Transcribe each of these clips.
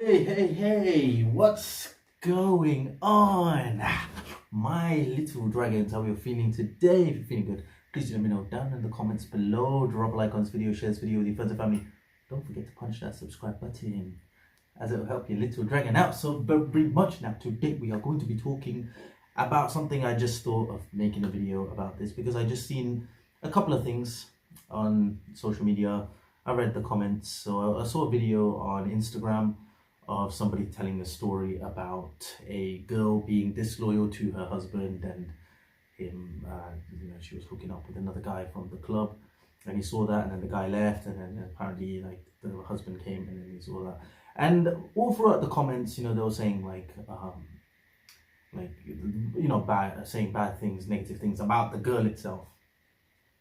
Hey, what's going on? My little dragons, how are you feeling today? If you're feeling good, please do let me know down in the comments below. Drop a like on this video, share this video with your friends and family. Don't forget to punch that subscribe button as it will help your little dragon out. So very much now, today we are going to be talking about something I just thought of making a video about this because I just seen a couple of things on social media. I read the comments, so I saw a video on Instagram of somebody telling a story about a girl being disloyal to her husband and him, she was hooking up with another guy from the club, and he saw that, and then the guy left, and then apparently like the husband came, and then he saw that, and all throughout the comments, they were saying saying bad things, negative things about the girl itself,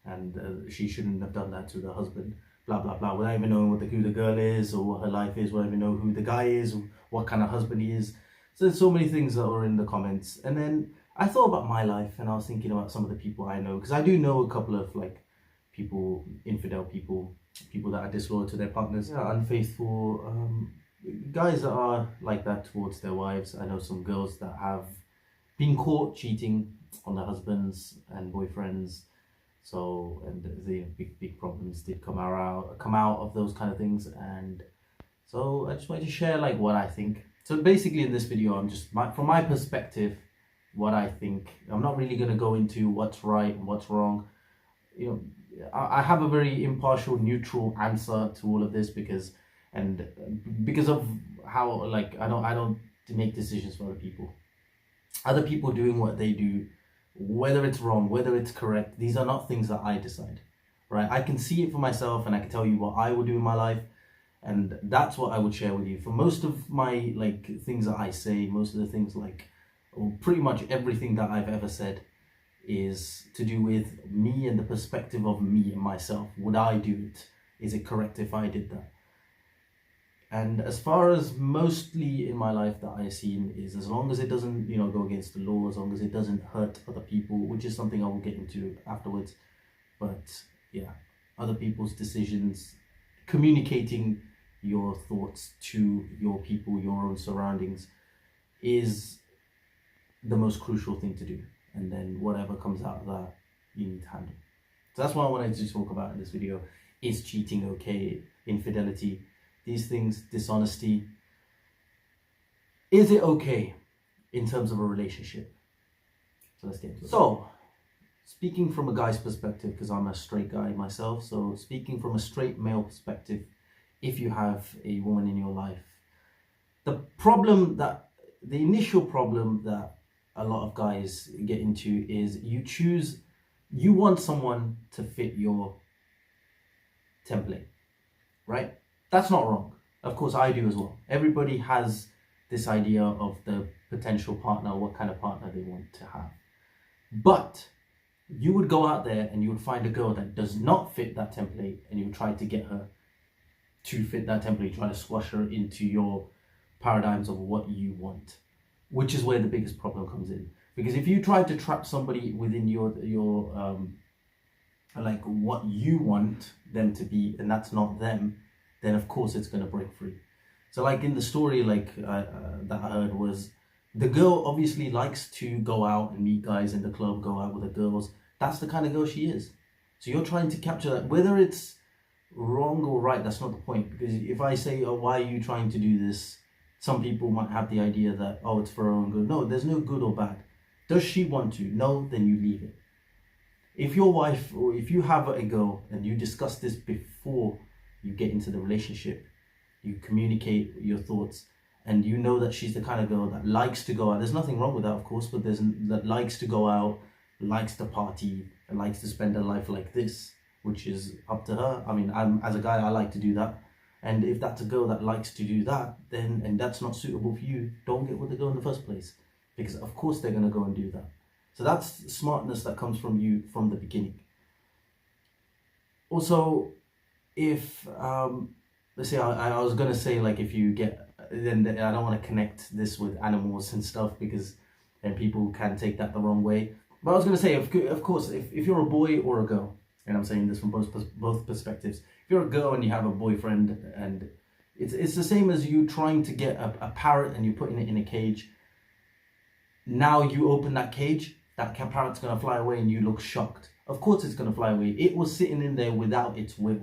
and she shouldn't have done that to the husband. Blah blah blah, without even knowing who the girl is or what her life is, without even know who the guy is, or what kind of husband he is. So there's so many things that were in the comments, and then I thought about my life, and I was thinking about some of the people I know, because I do know a couple of people, infidel people that are disloyal to their partners, unfaithful, guys that are like that towards their wives. I know some girls that have been caught cheating on their husbands and boyfriends. So, and the big problems did come out of those kind of things, and so I just wanted to share what I think. So basically in this video, I'm just from my perspective, what I think. I'm not really going to go into what's right and what's wrong. I have a very impartial, neutral answer to all of this because of how I don't make decisions for other people. Other people doing what they do, whether it's wrong, whether it's correct, these are not things that I decide, right? I can see it for myself, and I can tell you what I would do in my life, and that's what I would share with you. For most of my things that I say, most of the things or pretty much everything that I've ever said is to do with me and the perspective of me and myself. Would I do it? Is it correct if I did that? And as far as mostly in my life that I've seen is, as long as it doesn't, go against the law, as long as it doesn't hurt other people, which is something I will get into afterwards. But yeah, other people's decisions, communicating your thoughts to your people, your own surroundings, is the most crucial thing to do. And then whatever comes out of that, you need to handle. So that's what I wanted to talk about in this video. Is cheating okay? Infidelity? These things, dishonesty, is it okay in terms of a relationship? So let's get into it. So, speaking from a guy's perspective, because I'm a straight guy myself, so speaking from a straight male perspective, if you have a woman in your life, the initial problem that a lot of guys get into is you want someone to fit your template, right? That's not wrong. Of course, I do as well. Everybody has this idea of the potential partner, what kind of partner they want to have. But you would go out there and you would find a girl that does not fit that template, and you would try to get her to fit that template, try to squash her into your paradigms of what you want, which is where the biggest problem comes in. Because if you try to trap somebody within your what you want them to be, and that's not them, then of course it's going to break free. So in the story that I heard, was the girl obviously likes to go out and meet guys in the club, go out with the girls. That's the kind of girl she is. So you're trying to capture that. Whether it's wrong or right, that's not the point. Because if I say, oh, why are you trying to do this? Some people might have the idea that, oh, it's for her own good. No, there's no good or bad. Does she want to? No, then you leave it. If your wife, or if you have a girl and you discuss this before you get into the relationship, you communicate your thoughts, and you know that she's the kind of girl that likes to go out. There's nothing wrong with that, of course, but that likes to go out, likes to party, and likes to spend her life like this, which is up to her. I mean, as a guy, I like to do that. And if that's a girl that likes to do that, then, and that's not suitable for you, don't get with the girl in the first place. Because of course they're going to go and do that. So that's smartness that comes from you from the beginning. Also, if let's say I was gonna say if you get, then I don't want to connect this with animals and stuff, because then people can take that the wrong way. But I was gonna say, of course, if you're a boy or a girl, and I'm saying this from both perspectives, if you're a girl and you have a boyfriend and It's the same as you trying to get a parrot and you're putting it in a cage. Now you open that cage, that parrot's going to fly away and you look shocked. Of course it's going to fly away. It was sitting in there without its will.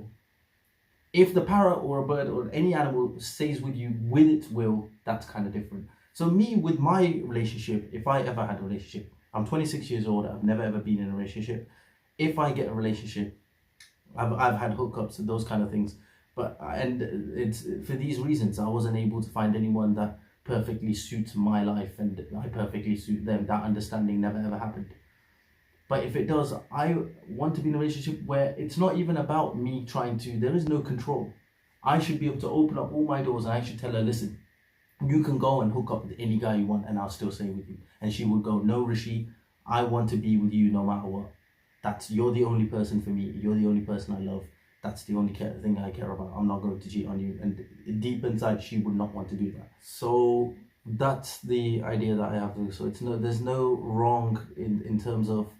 If the parrot or a bird or any animal stays with you with its will, that's kind of different. So me, with my relationship, if I ever had a relationship, I'm 26 years old, I've never ever been in a relationship. If I get a relationship, I've had hookups and those kind of things. And it's for these reasons, I wasn't able to find anyone that perfectly suits my life and I perfectly suit them. That understanding never ever happened. But if it does, I want to be in a relationship where it's not even about me trying to, there is no control. I should be able to open up all my doors and I should tell her, listen, you can go and hook up with any guy you want and I'll still stay with you. And she would go, no, Rishi, I want to be with you no matter what. You're the only person for me. You're the only person I love. That's the only thing I care about. I'm not going to cheat on you. And deep inside, she would not want to do that. So that's the idea that I have. So there's no wrong in terms of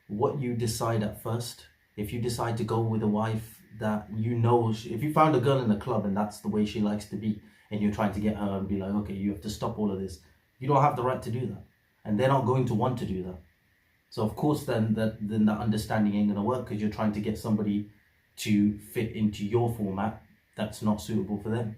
what you decide at first. If you decide to go with a wife that you know, if you found a girl in the club and that's the way she likes to be, and you're trying to get her and be like, okay, you have to stop all of this, you don't have the right to do that. And they're not going to want to do that. So of course then that understanding ain't gonna work, because you're trying to get somebody to fit into your format that's not suitable for them,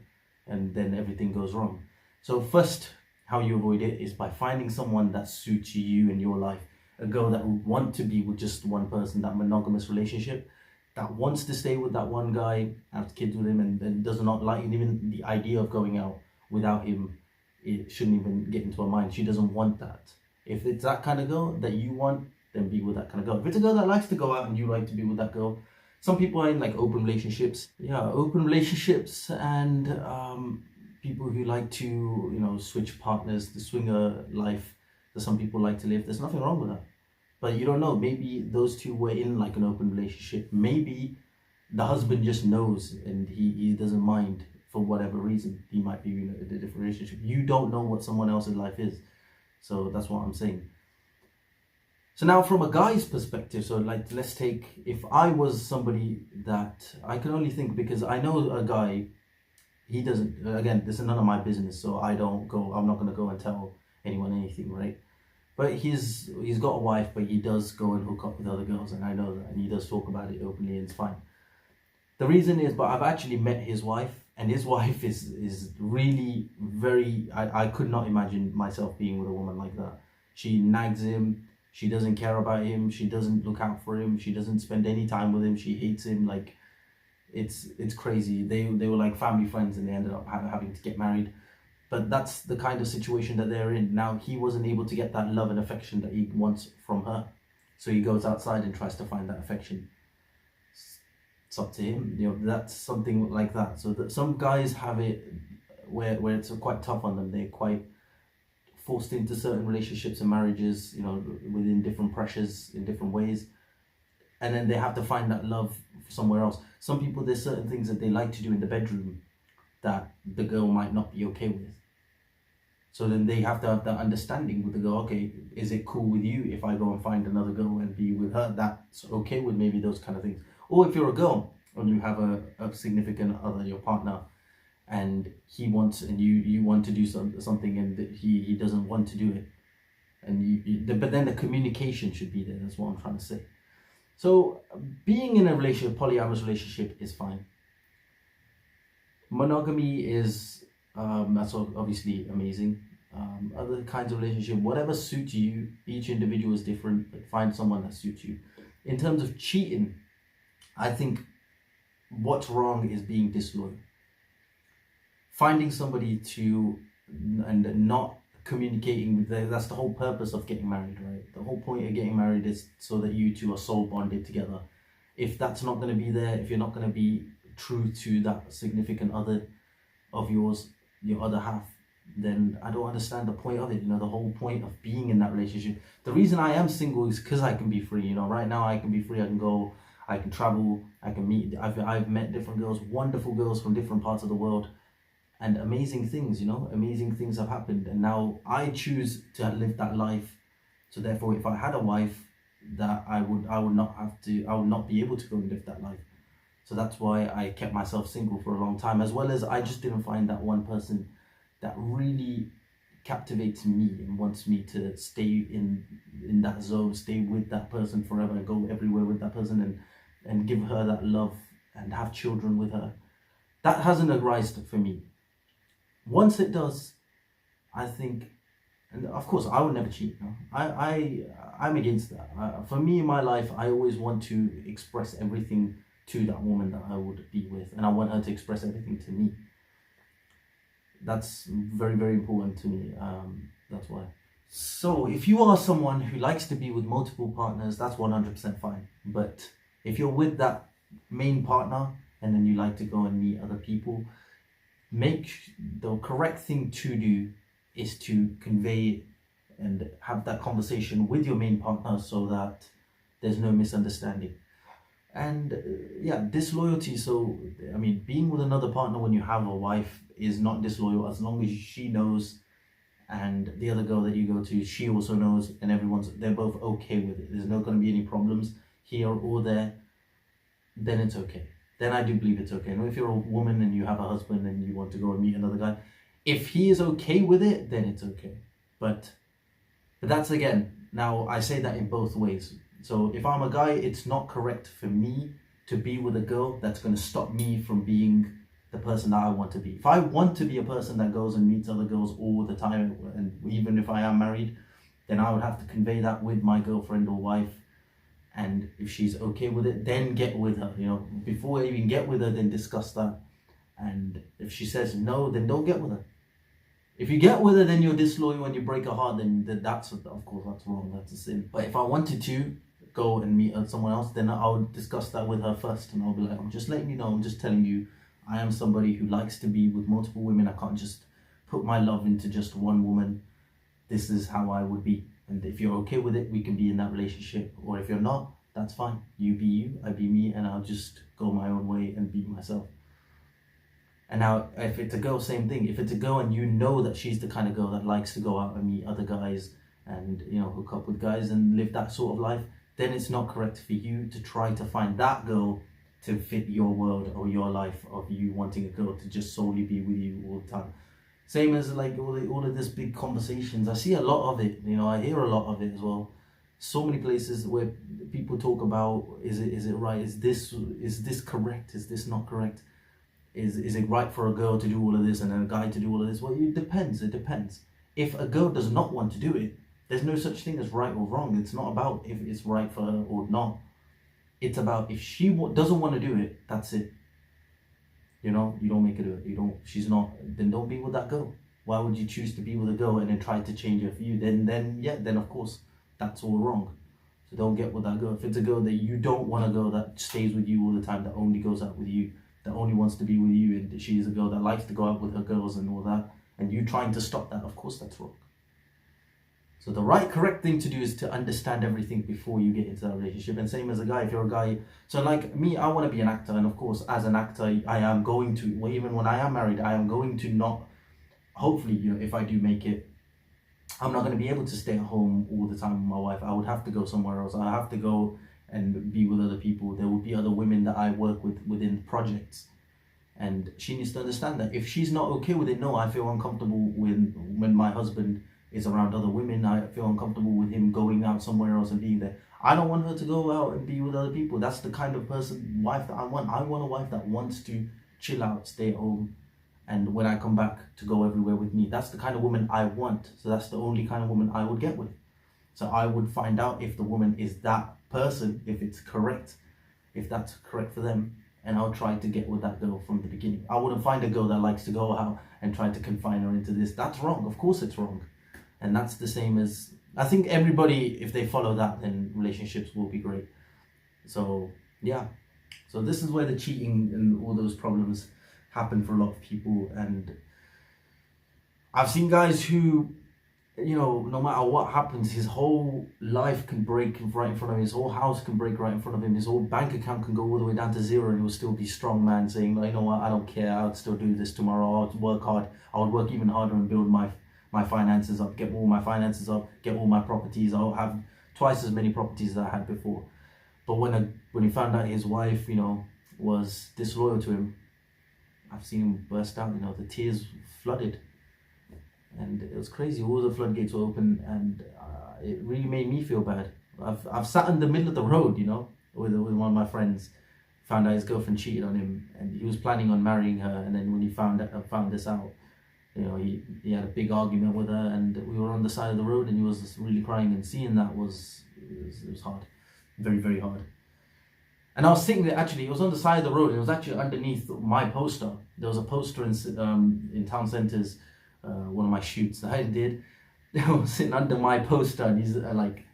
and then everything goes wrong. So first, how you avoid it is by finding someone that suits you in your life. A girl that would want to be with just one person, that monogamous relationship, that wants to stay with that one guy, have kids with him, and does not like even the idea of going out without him. It shouldn't even get into her mind. She doesn't want that. If it's that kind of girl that you want, then be with that kind of girl. If it's a girl that likes to go out and you like to be with that girl, some people are in like open relationships. Yeah, open relationships and people who like to, switch partners, the swinger life that some people like to live. There's nothing wrong with that. But you don't know, maybe those two were in like an open relationship. Maybe the husband just knows and he doesn't mind for whatever reason. He might be in a different relationship. You don't know what someone else's life is. So that's what I'm saying. So now from a guy's perspective, so like let's take, if I was somebody that I can only think, because I know a guy, he doesn't, again, this is none of my business, so I'm not going to go and tell anyone anything, right? But he's got a wife, but he does go and hook up with other girls, and I know that, and he does talk about it openly, and it's fine. The reason is, but I've actually met his wife, and his wife is really very, I could not imagine myself being with a woman like that. She nags him, she doesn't care about him, she doesn't look out for him, she doesn't spend any time with him, she hates him, like, it's crazy. They were like family friends, and they ended up having to get married. But that's the kind of situation that they're in. Now, he wasn't able to get that love and affection that he wants from her. So he goes outside and tries to find that affection. It's up to him. That's something like that. So that some guys have it where it's quite tough on them. They're quite forced into certain relationships and marriages, within different pressures in different ways. And then they have to find that love somewhere else. Some people, there's certain things that they like to do in the bedroom that the girl might not be okay with. So then they have to have that understanding with the girl. Okay, is it cool with you if I go and find another girl and be with her? That's okay with maybe those kind of things. Or if you're a girl and you have a significant other, your partner, and he wants, and you want to do something and he doesn't want to do it. And but then the communication should be there. That's what I'm trying to say. So being in a relationship, polyamorous relationship, is fine. Monogamy is that's obviously amazing. Other kinds of relationship, whatever suits you, each individual is different, but find someone that suits you. In terms of cheating, I think what's wrong is being disloyal. Finding somebody and not communicating with them, that's the whole purpose of getting married, right? The whole point of getting married is so that you two are soul bonded together. If that's not going to be there, if you're not going to be true to that significant other of yours, your other half, then I don't understand the point of it. The whole point of being in that relationship. The reason I am single is because I can be free. Right now I can be free. I can go, I can travel, I can meet. I've met different girls, wonderful girls from different parts of the world, and amazing things. Amazing things have happened, and now I choose to live that life. So therefore, if I had a wife, that I would not be able to go and live that life. So that's why I kept myself single for a long time, as well as I just didn't find that one person that really captivates me and wants me to stay in that zone, stay with that person forever, and go everywhere with that person, and give her that love and have children with her. That hasn't arisen for me. Once it does, I think, and of course I would never cheat. No? I'm against that. For me in my life, I always want to express everything to that woman that I would be with, and I want her to express everything to me. That's very, very important to me. That's why. So if you are someone who likes to be with multiple partners, that's 100% fine. But if you're with that main partner and then you like to go and meet other people, the correct thing to do is to convey and have that conversation with your main partner so that there's no misunderstanding. And disloyalty. So, I mean, being with another partner when you have a wife is not disloyal, as long as she knows and the other girl that you go to, she also knows, and they're both okay with it. There's not going to be any problems here or there. Then it's okay. Then I do believe it's okay. And if you're a woman and you have a husband and you want to go and meet another guy, if he is okay with it, then it's okay. But that's, again, now I say that in both ways. So if I'm a guy, it's not correct for me to be with a girl that's going to stop me from being the person that I want to be. If I want to be a person that goes and meets other girls all the time, and even if I am married, then I would have to convey that with my girlfriend or wife. And if she's okay with it, then get with her. You know, before I even get with her, then discuss that. And if she says no, then don't get with her. If you get with her, then you're disloyal and you break her heart, then that's, of course, that's wrong. That's a sin. But if I wanted to go and meet someone else, then I'll discuss that with her first, and I'll be like, I'm just letting you know, I'm just telling you, I am somebody who likes to be with multiple women. I can't just put my love into just one woman. This is how I would be. And if you're okay with it, we can be in that relationship. Or if you're not, that's fine. You be you, I be me, and I'll just go my own way and be myself. And now, if it's a girl, same thing. If it's a girl and you know that she's the kind of girl that likes to go out and meet other guys and, you know, hook up with guys and live that sort of life, then it's not correct for you to try to find that girl to fit your world or your life of you wanting a girl to just solely be with you all the time. Same as like all of this big conversations. I see a lot of it, you know, I hear a lot of it as well. So many places where people talk about, is it right? Is this correct? Is this not correct? Is it right for a girl to do all of this and then a guy to do all of this? Well, it depends. It depends. If a girl does not want to do it, there's no such thing as right or wrong. It's not about if it's right for her or not. It's about if she doesn't want to do it, that's it. You know, you don't make her do it. She's not, then don't be with that girl. Why would you choose to be with a girl and then try to change her for you? Then of course, that's all wrong. So don't get with that girl. If it's a girl that you don't want a girl that stays with you all the time, that only goes out with you, that only wants to be with you, and she's a girl that likes to go out with her girls and all that, and you trying to stop that, of course that's wrong. So the correct thing to do is to understand everything before you get into that relationship. And same as a guy, if you're a guy, so like me, I want to be an actor, and of course as an actor I am going to, well, even when I am married, I am going to not, hopefully, you know, if I do make it, I'm not going to be able to stay at home all the time with my wife. I would have to go somewhere else. I have to go and be with other people. There will be other women that I work with within projects, and she needs to understand that. If she's not okay with it, no, I feel uncomfortable when my husband is around other women. I feel uncomfortable with him going out somewhere else and being there. I don't want her to go out and be with other people. That's the kind of wife that I want. I want a wife that wants to chill out, stay at home, and when I come back, to go everywhere with me. That's the kind of woman I want. So that's the only kind of woman I would get with. So I would find out if the woman is that person, if it's correct, if that's correct for them, and I'll try to get with that girl from the beginning. I wouldn't find a girl that likes to go out and try to confine her into this. That's wrong. Of course it's wrong. And that's the same as, I think everybody, if they follow that, then relationships will be great. So yeah, so this is where the cheating and all those problems happen for a lot of people. And I've seen guys who, you know, no matter what happens, his whole life can break right in front of him, his whole house can break right in front of him, his whole bank account can go all the way down to zero, and he'll still be strong man, saying, you know what, I don't care, I'll still do this tomorrow, I'll work hard, I'll work even harder and build my finances up, get all my finances up, get all my properties, I'll have twice as many properties as I had before. But when he found out his wife, you know, was disloyal to him, I've seen him burst out. The tears flooded, and it was crazy. All the floodgates were open, and it really made me feel bad. I've sat in the middle of the road, with one of my friends. Found out his girlfriend cheated on him, and he was planning on marrying her. And then when he found this out, he had a big argument with her, and we were on the side of the road, and he was just really crying. And seeing that was hard, very, very hard. And I was sitting there. Actually, it was on the side of the road. And it was actually underneath my poster. There was a poster in town centres. One of my shoots that I did. I was sitting under my poster, and he's like,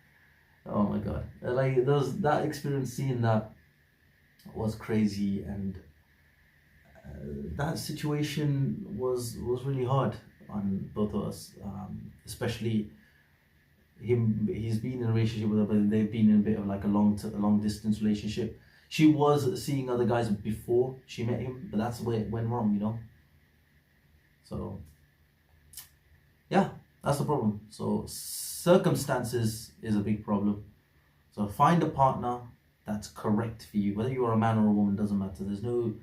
oh my god, like that experience, seeing that was crazy. And that situation was really hard on both of us, especially him. He's been in a relationship with her, but they've been in a bit of like a long distance relationship. She was seeing other guys before she met him, but that's where it went wrong, So yeah, that's the problem. So circumstances is a big problem. So find a partner that's correct for you. Whether you are a man or a woman, doesn't matter. There's no,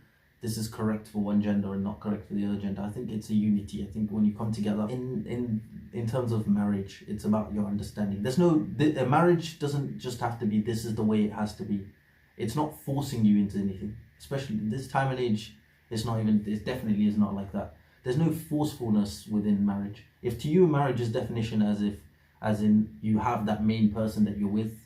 this is correct for one gender and not correct for the other gender. I think it's a unity. I think when you come together in terms of marriage, it's about your understanding. A marriage doesn't just have to be, this is the way it has to be. It's not forcing you into anything. Especially this time and age, it definitely is not like that. There's no forcefulness within marriage. If to you marriage is definition as in you have that main person that you're with,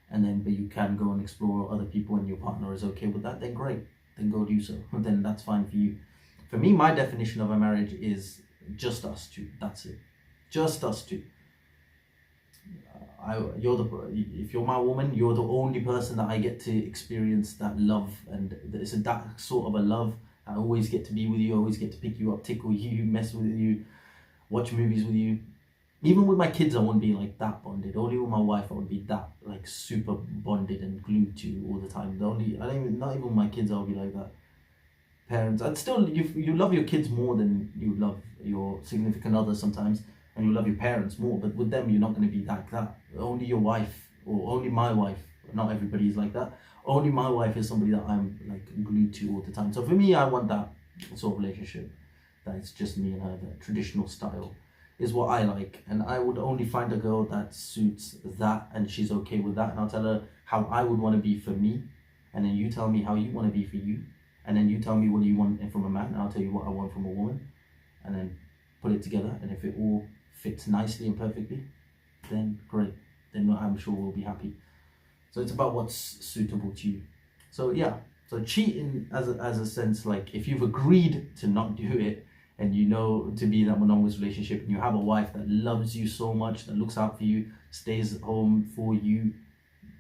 but you can go and explore other people and your partner is okay with that, then great. Then go do so. Then that's fine for you. For me, my definition of a marriage is just us two. That's it. Just us two. If you're my woman, you're the only person that I get to experience that love, and it's that sort of a love. I always get to be with you, I always get to pick you up, tickle you, mess with you, watch movies with you. Even with my kids, I won't be like that bonded. Only with my wife, I would be that like super bonded and glued to all the time. Not even with my kids, I'll be like that. Parents, I'd still, you love your kids more than you love your significant other sometimes, and you love your parents more. But with them, you're not going to be like that. Only your wife, or only my wife. Not everybody's like that. Only my wife is somebody that I'm like glued to all the time. So for me, I want that sort of relationship. That it's just me and her. The traditional style is what I like, and I would only find a girl that suits that, and she's okay with that. And I'll tell her how I would want to be for me, and then you tell me how you want to be for you, and then you tell me what you want from a man, and I'll tell you what I want from a woman, and then put it together. And if it all fits nicely and perfectly, then great. Then I'm sure we'll be happy. So it's about what's suitable to you. So yeah, so cheating as a sense, like if you've agreed to not do it, and to be in that monogamous relationship, and you have a wife that loves you so much, that looks out for you, stays at home for you,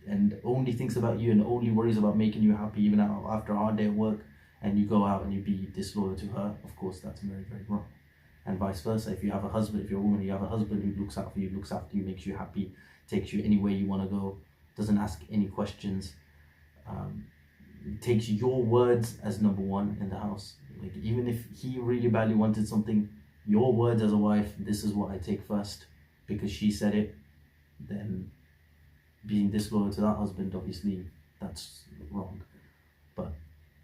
and only thinks about you and only worries about making you happy even after a hard day at work, and you go out and you be disloyal to her, of course that's very, very wrong. And vice versa, if you have a husband, if you're a woman, you have a husband who looks out for you, looks after you, makes you happy, takes you anywhere you want to go, doesn't ask any questions, takes your words as number one in the house. Like even if he really badly wanted something, your words as a wife, this is what I take first because she said it, then being disloyal to that husband, obviously that's wrong. But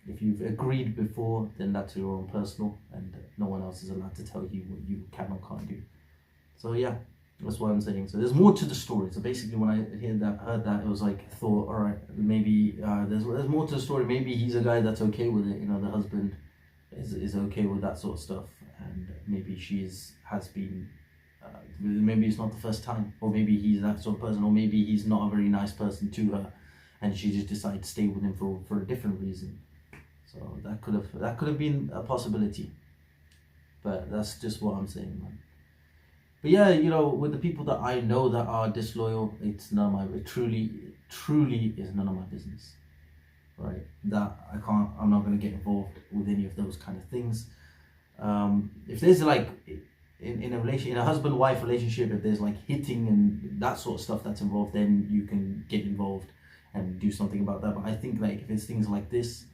if you've agreed before, then that's your own personal, and no one else is allowed to tell you what you can or can't do. So yeah, that's what I'm saying. So there's more to the story. So basically when I heard that, it was like I thought, all right, maybe there's more to the story. Maybe he's a guy that's okay with it. The husband is okay with that sort of stuff, and maybe has been. Maybe it's not the first time, or maybe he's that sort of person, or maybe he's not a very nice person to her, and she just decided to stay with him for a different reason. So that could have been a possibility, but that's just what I'm saying, man. But yeah, with the people that I know that are disloyal, it truly is none of my business, right? That I'm not going to get involved with any of those kind of things. If there's like in a husband-wife relationship, if there's like hitting and that sort of stuff that's involved, then you can get involved and do something about that. But I think like if it's things like this,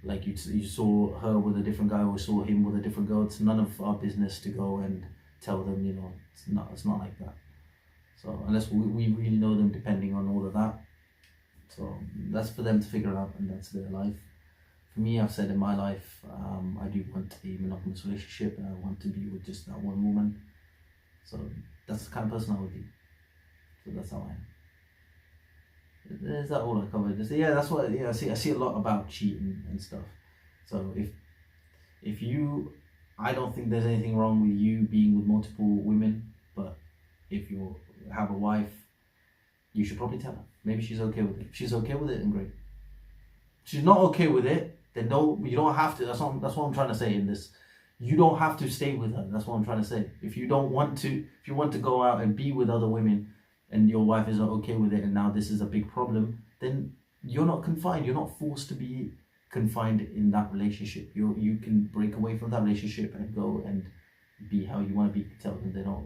like you saw her with a different guy or saw him with a different girl, it's none of our business to go and tell them, it's not like that. So unless we really know them, depending on all of that, so that's for them to figure out, and that's their life. For me, I've said in my life, I do want a monogamous relationship, and I want to be with just that one woman. So that's the kind of person I would be. So that's how I am. Is that all I covered? Yeah, that's what. Yeah, I see a lot about cheating and stuff. So if you, I don't think there's anything wrong with you being with multiple women, but if you have a wife, you should probably tell her. Maybe she's okay with it. If she's okay with it, then great. If she's not okay with it, then no, you don't have to. That's what I'm trying to say in this. You don't have to stay with her. That's what I'm trying to say. If you want to go out and be with other women, and your wife is not okay with it, and now this is a big problem, then you're not confined. You're not forced to be confined in that relationship. You can break away from that relationship and go and be how you want to be. Tell them they're not,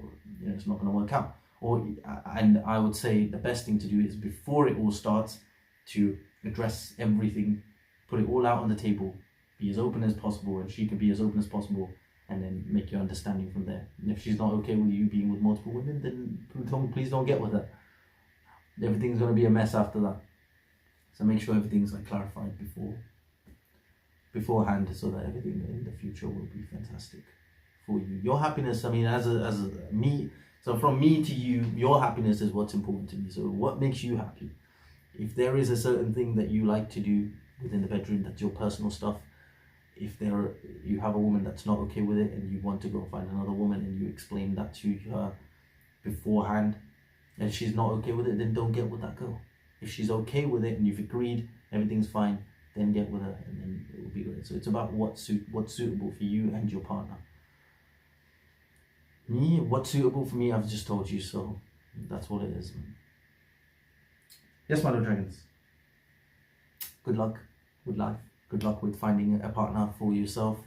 it's not going to work out. And I would say the best thing to do is, before it all starts, to address everything, put it all out on the table, be as open as possible, and she can be as open as possible, and then make your understanding from there. And if she's not okay with you being with multiple women, then please don't get with her. Everything's going to be a mess after that. So make sure everything's clarified beforehand, so that everything in the future will be fantastic for you. Your happiness, I mean, as me, so from me to you, your happiness is what's important to me. So what makes you happy? If there is a certain thing that you like to do within the bedroom, that's your personal stuff. If you have a woman that's not okay with it, and you want to go find another woman, and you explain that to her beforehand, and she's not okay with it, then don't get with that girl. If she's okay with it and you've agreed, everything's fine, then get with her, and then it will be great. So it's about what's suitable for you and your partner. Me, what's suitable for me, I've just told you, so that's what it is, man. Yes, my little dragons. Good luck with life. Good luck with finding a partner for yourself.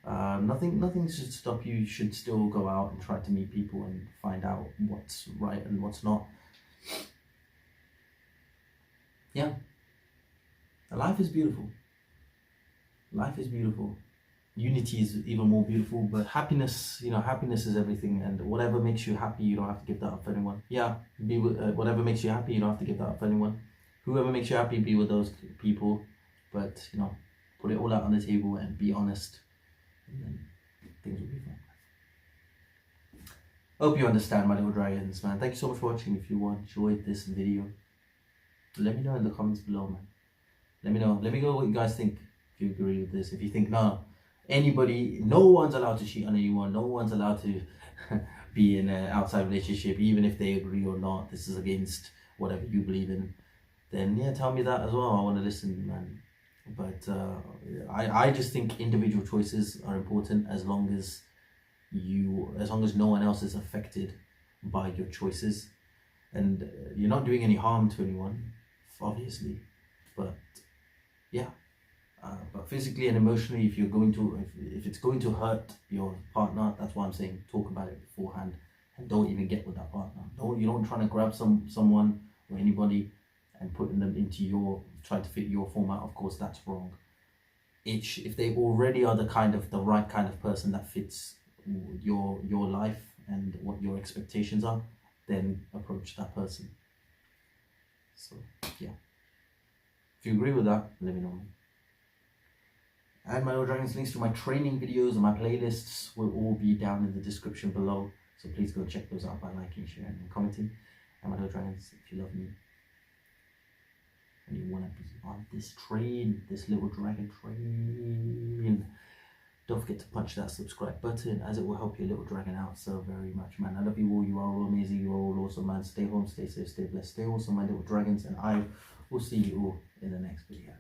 Nothing should stop you. You should still go out and try to meet people and find out what's right and what's not. Yeah. Life is beautiful. Life is beautiful. Unity is even more beautiful, but happiness, happiness is everything, and whatever makes you happy, you don't have to give that up for anyone. Yeah, be with whatever makes you happy, you don't have to give that up for anyone. Whoever makes you happy, be with those people, but put it all out on the table and be honest, and then things will be fine. Hope you understand, my little dragons, man. Thank you so much for watching. If you enjoyed this video, let me know in the comments below, man. Let me know what you guys think. If you agree with this, if you think no one's allowed to cheat on anyone, no one's allowed to be in an outside relationship, even if they agree or not, this is against whatever you believe in, then yeah, tell me that as well. I want to listen, man. But I just think individual choices are important, as long as no one else is affected by your choices, and you're not doing any harm to anyone, obviously, but yeah. But physically and emotionally, if it's going to hurt your partner, that's why I'm saying talk about it beforehand, and don't even get with that partner. You don't try to grab someone or anybody and putting them into try to fit your format. Of course, that's wrong. If they already are the right kind of person that fits your life and what your expectations are, then approach that person. So yeah, if you agree with that, let me know. And my little dragons, links to my training videos and my playlists will all be down in the description below. So please go check those out by liking, sharing, and commenting. And my little dragons, if you love me and you want to be on this train, this little dragon train, don't forget to punch that subscribe button, as it will help your little dragon out so very much, man. I love you all. You are all amazing. You are all awesome, man. Stay home, stay safe, stay blessed, stay awesome, my little dragons. And I will see you all in the next video.